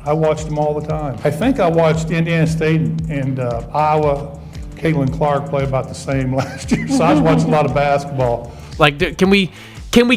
I watched them all the time. I think I watched Indiana State and Iowa, Caitlin Clark play about the same last year, so I was watching a lot of basketball. Like, can we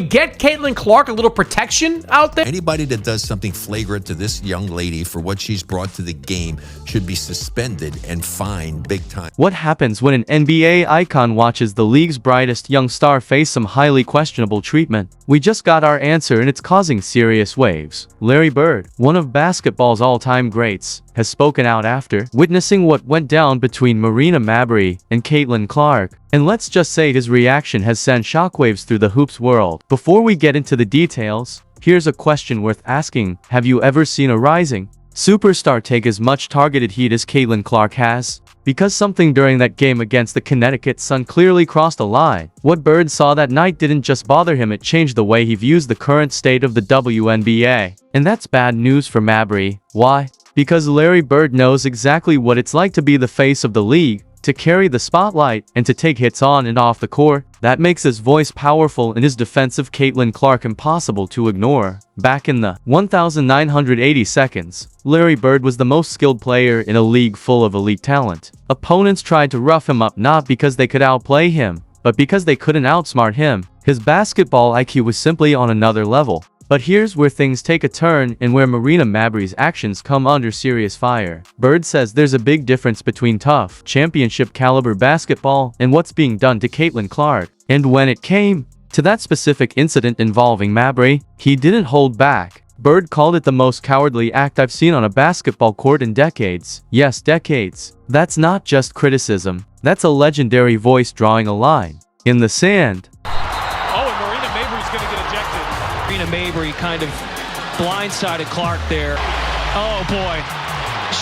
get Caitlin Clark a little protection out there? Anybody that does something flagrant to this young lady for what she's brought to the game should be suspended and fined big time. What happens when an NBA icon watches the league's brightest young star face some highly questionable treatment? We just got our answer, and it's causing serious waves. Larry Bird, one of basketball's all-time greats, has spoken out after witnessing what went down between Marina Mabrey and Caitlin Clark. And let's just say his reaction has sent shockwaves through the hoops world. Before we get into the details, here's a question worth asking. Have you ever seen a rising superstar take as much targeted heat as Caitlin Clark has? Because something during that game against the Connecticut Sun clearly crossed a line. What Bird saw that night didn't just bother him, it changed the way he views the current state of the WNBA. And that's bad news for Mabrey. Why? Because Larry Bird knows exactly what it's like to be the face of the league, to carry the spotlight, and to take hits on and off the court. That makes his voice powerful and his defense of Caitlin Clark impossible to ignore. Back in the 1980 seconds, Larry Bird was the most skilled player in a league full of elite talent. Opponents tried to rough him up not because they could outplay him, but because they couldn't outsmart him. His basketball IQ was simply on another level. But here's where things take a turn and where Marina Mabrey's actions come under serious fire. Bird says there's a big difference between tough, championship-caliber basketball and what's being done to Caitlin Clark. And when it came to that specific incident involving Mabrey, he didn't hold back. Bird called it the most cowardly act I've seen on a basketball court in decades. Yes, decades. That's not just criticism. That's a legendary voice drawing a line in the sand. Marina Mabrey kind of blindsided Clark there. Oh boy.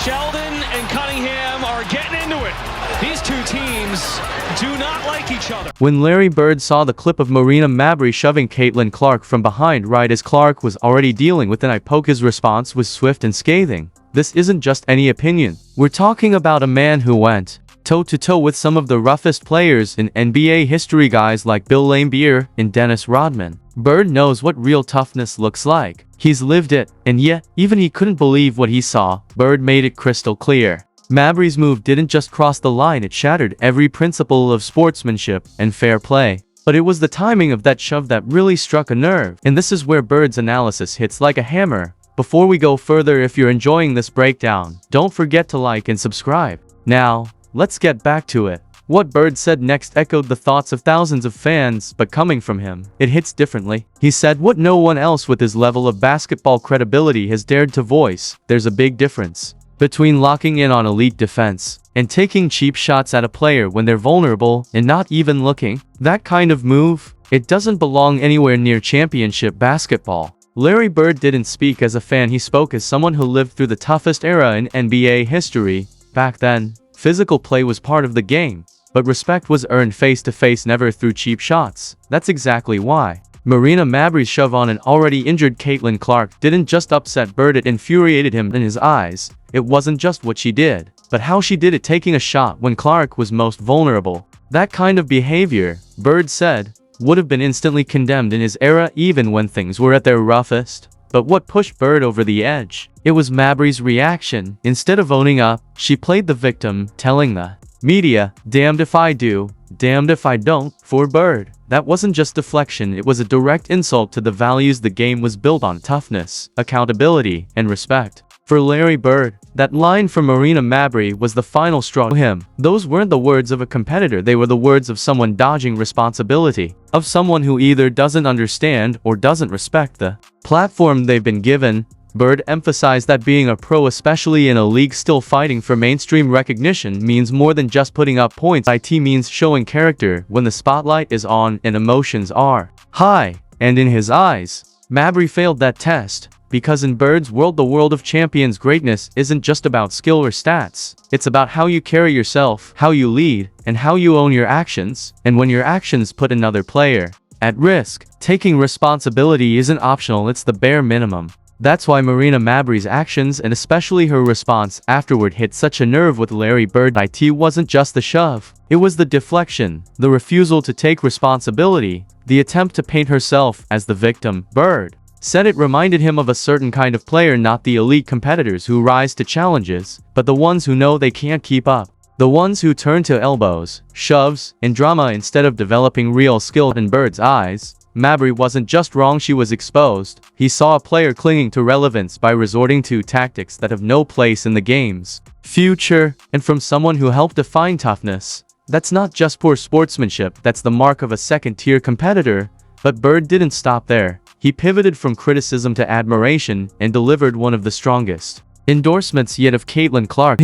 Sheldon and Cunningham are getting into it. These two teams do not like each other. When Larry Bird saw the clip of Marina Mabrey shoving Caitlin Clark from behind right as Clark was already dealing with an eye poke, his response was swift and scathing. This isn't just any opinion. We're talking about a man who went toe-to-toe with some of the roughest players in NBA history, guys like Bill Laimbeer and Dennis Rodman. Bird knows what real toughness looks like. He's lived it, and yet, even he couldn't believe what he saw. Bird made it crystal clear. Mabrey's move didn't just cross the line, it shattered every principle of sportsmanship and fair play. But it was the timing of that shove that really struck a nerve. And this is where Bird's analysis hits like a hammer. Before we go further, if you're enjoying this breakdown, don't forget to like and subscribe. Now, let's get back to it. What Bird said next echoed the thoughts of thousands of fans, but coming from him, it hits differently. He said what no one else with his level of basketball credibility has dared to voice. There's a big difference between locking in on elite defense and taking cheap shots at a player when they're vulnerable and not even looking. That kind of move, it doesn't belong anywhere near championship basketball. Larry Bird didn't speak as a fan, he spoke as someone who lived through the toughest era in NBA history. Back then, physical play was part of the game, but respect was earned face-to-face, never through cheap shots. That's exactly why Marina Mabrey's shove on an already injured Caitlin Clark didn't just upset Bird, it infuriated him in his eyes. It wasn't just what she did, but how she did it, taking a shot when Clark was most vulnerable. That kind of behavior, Bird said, would have been instantly condemned in his era even when things were at their roughest. But what pushed Bird over the edge? It was Mabrey's reaction. Instead of owning up, she played the victim, telling the media, "Damned if I do, damned if I don't." For Bird, that wasn't just deflection, it was a direct insult to the values the game was built on: toughness, accountability, and respect. For Larry Bird, that line from Marina Mabrey was the final straw for him. Those weren't the words of a competitor, they were the words of someone dodging responsibility, of someone who either doesn't understand or doesn't respect the platform they've been given. Bird emphasized that being a pro, especially in a league still fighting for mainstream recognition, means more than just putting up points. It means showing character when the spotlight is on and emotions are high. And in his eyes, Mabrey failed that test. Because in Bird's world, the world of champions, greatness isn't just about skill or stats. It's about how you carry yourself, how you lead, and how you own your actions. And when your actions put another player at risk, taking responsibility isn't optional, it's the bare minimum. That's why Marina Mabrey's actions, and especially her response afterward, hit such a nerve with Larry Bird. It wasn't just the shove. It was the deflection, the refusal to take responsibility, the attempt to paint herself as the victim. Bird said it reminded him of a certain kind of player, not the elite competitors who rise to challenges, but the ones who know they can't keep up. The ones who turn to elbows, shoves, and drama instead of developing real skill. In Bird's eyes, Mabrey wasn't just wrong, she was exposed. He saw a player clinging to relevance by resorting to tactics that have no place in the game's future, and from someone who helped define toughness. That's not just poor sportsmanship, that's the mark of a second-tier competitor. But Bird didn't stop there. He pivoted from criticism to admiration and delivered one of the strongest endorsements yet of Caitlin Clark.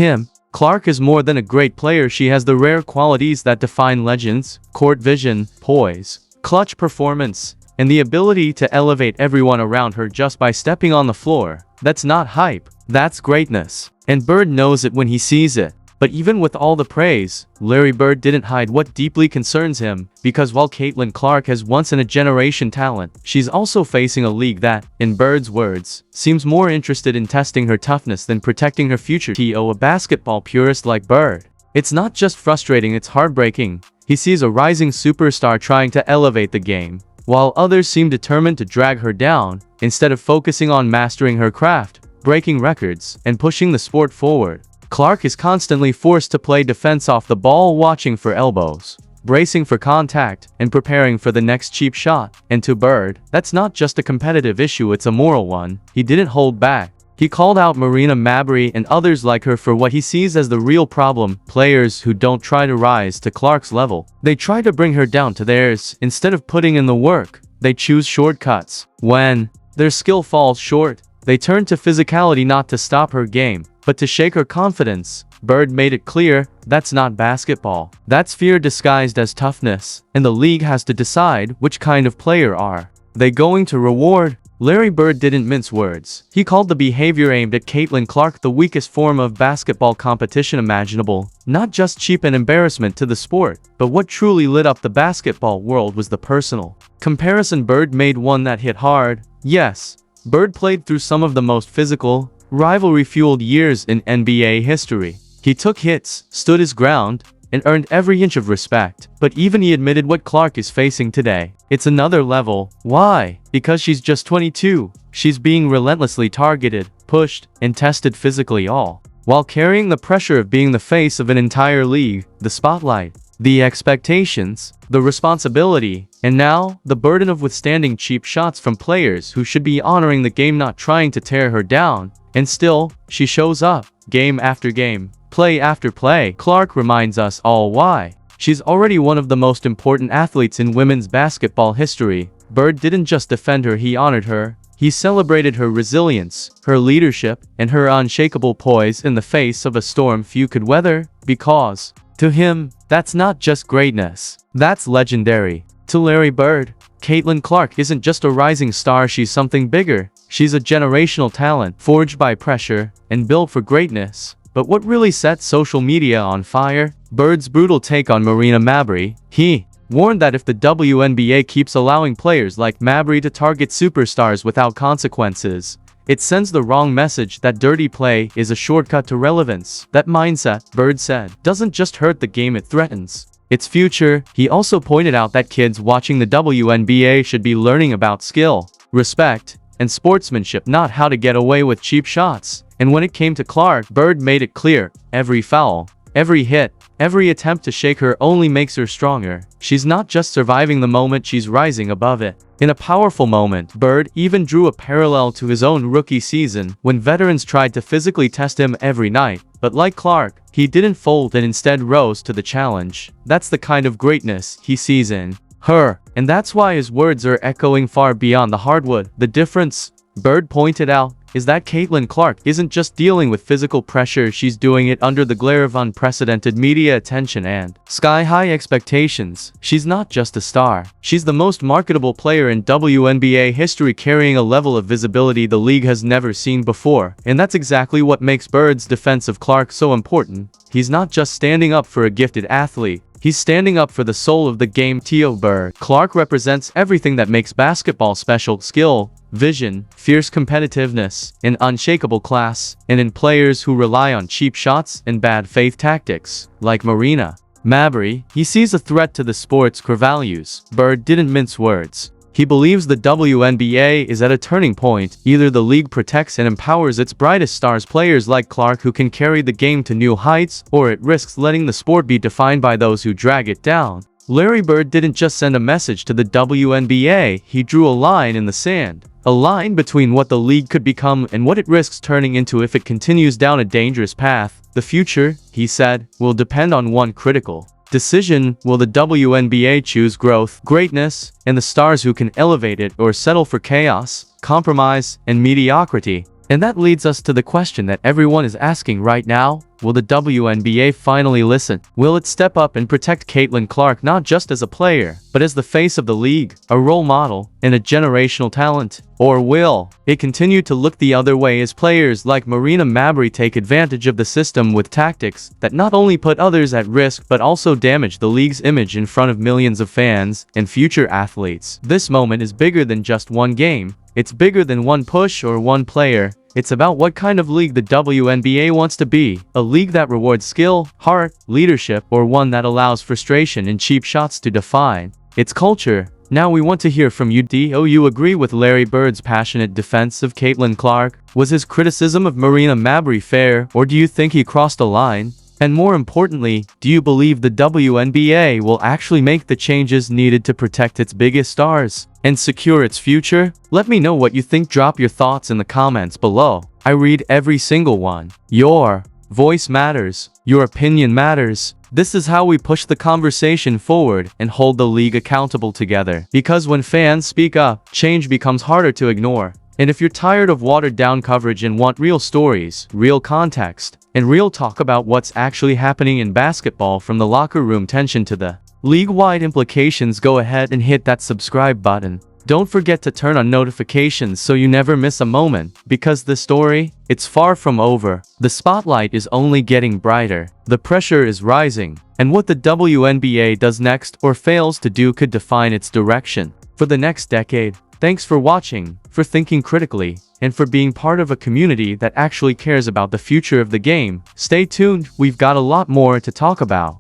Clark is more than a great player, she has the rare qualities that define legends: court vision, poise, clutch performance, and the ability to elevate everyone around her just by stepping on the floor. That's not hype, that's greatness. And Bird knows it when he sees it. But even with all the praise, Larry Bird didn't hide what deeply concerns him, because while Caitlin Clark has once-in-a-generation talent, she's also facing a league that, in Bird's words, seems more interested in testing her toughness than protecting her future. To a basketball purist like Bird, it's not just frustrating, it's heartbreaking. He sees a rising superstar trying to elevate the game, while others seem determined to drag her down, instead of focusing on mastering her craft, breaking records, and pushing the sport forward. Clark is constantly forced to play defense off the ball, watching for elbows, bracing for contact, and preparing for the next cheap shot. And to Bird, that's not just a competitive issue, it's a moral one. He didn't hold back. He called out Marina Mabrey and others like her for what he sees as the real problem: players who don't try to rise to Clark's level. They try to bring her down to theirs. Instead of putting in the work, they choose shortcuts. When their skill falls short, they turn to physicality, not to stop her game, but to shake her confidence. Bird made it clear, that's not basketball. That's fear disguised as toughness, and the league has to decide which kind of player are they going to reward. Larry Bird didn't mince words. He called the behavior aimed at Caitlin Clark the weakest form of basketball competition imaginable. Not just cheap and embarrassment to the sport, but what truly lit up the basketball world was the personal comparison. Bird made one that hit hard. Yes, Bird played through some of the most physical, rivalry-fueled years in NBA history. He took hits, stood his ground, and earned every inch of respect. But even he admitted what Clark is facing today, it's another level. Why? Because she's just 22. She's being relentlessly targeted, pushed, and tested physically, all while carrying the pressure of being the face of an entire league, the spotlight, the expectations, the responsibility, and now, the burden of withstanding cheap shots from players who should be honoring the game, not trying to tear her down. And still, she shows up, game after game, play after play. Clark reminds us all why she's already one of the most important athletes in women's basketball history. Bird didn't just defend her, he honored her. He celebrated her resilience, her leadership, and her unshakable poise in the face of a storm few could weather, because, to him, that's not just greatness, that's legendary. To Larry Bird, Caitlin Clark isn't just a rising star, she's something bigger. She's a generational talent, forged by pressure, and built for greatness. But what really set social media on fire? Bird's brutal take on Marina Mabrey. He warned that if the WNBA keeps allowing players like Mabrey to target superstars without consequences, it sends the wrong message that dirty play is a shortcut to relevance. That mindset, Bird said, doesn't just hurt the game, it threatens its future. He also pointed out that kids watching the WNBA should be learning about skill, respect, and sportsmanship, not how to get away with cheap shots. And when it came to Clark, Bird made it clear, every foul, every hit, every attempt to shake her only makes her stronger. She's not just surviving the moment, she's rising above it. In a powerful moment, Bird even drew a parallel to his own rookie season, when veterans tried to physically test him every night. But like Clark, he didn't fold and instead rose to the challenge. That's the kind of greatness he sees in her. And that's why his words are echoing far beyond the hardwood. The difference, Bird pointed out, is that Caitlin Clark isn't just dealing with physical pressure, she's doing it under the glare of unprecedented media attention and sky-high expectations. She's not just a star, she's the most marketable player in WNBA history, carrying a level of visibility the league has never seen before. And that's exactly what makes Bird's defense of Clark so important. He's not just standing up for a gifted athlete, he's standing up for the soul of the game. T.O. Bird. Clark represents everything that makes basketball special: skill, vision, fierce competitiveness, and unshakable class. And in players who rely on cheap shots and bad faith tactics, like Marina Mabrey, he sees a threat to the sport's core values. Bird didn't mince words. He believes the WNBA is at a turning point. Either the league protects and empowers its brightest stars, players like Clark who can carry the game to new heights, or it risks letting the sport be defined by those who drag it down. Larry Bird didn't just send a message to the WNBA, he drew a line in the sand. A line between what the league could become and what it risks turning into if it continues down a dangerous path. The future, he said, will depend on one critical decision: will the WNBA choose growth, greatness, and the stars who can elevate it, or settle for chaos, compromise, and mediocrity? And that leads us to the question that everyone is asking right now: will the WNBA finally listen? Will it step up and protect Caitlin Clark not just as a player, but as the face of the league, a role model, and a generational talent? Or will it continue to look the other way as players like Marina Mabrey take advantage of the system with tactics that not only put others at risk but also damage the league's image in front of millions of fans and future athletes? This moment is bigger than just one game. It's bigger than one push or one player. It's about what kind of league the WNBA wants to be: a league that rewards skill, heart, leadership, or one that allows frustration and cheap shots to define its culture. Now we want to hear from you. Do you agree with Larry Bird's passionate defense of Caitlin Clark? Was his criticism of Marina Mabrey fair, or do you think he crossed a line? And more importantly, do you believe the WNBA will actually make the changes needed to protect its biggest stars and secure its future? Let me know what you think. Drop your thoughts in the comments below. I read every single one. Your voice matters. Your opinion matters. This is how we push the conversation forward and hold the league accountable together. Because when fans speak up, change becomes harder to ignore. And if you're tired of watered-down coverage and want real stories, real context, and real talk about what's actually happening in basketball, from the locker room tension to the league-wide implications, go ahead and hit that subscribe button. Don't forget to turn on notifications so you never miss a moment, because the story, it's far from over. The spotlight is only getting brighter. The pressure is rising, and what the WNBA does next or fails to do could define its direction for the next decade. Thanks for watching, for thinking critically, and for being part of a community that actually cares about the future of the game. Stay tuned, we've got a lot more to talk about.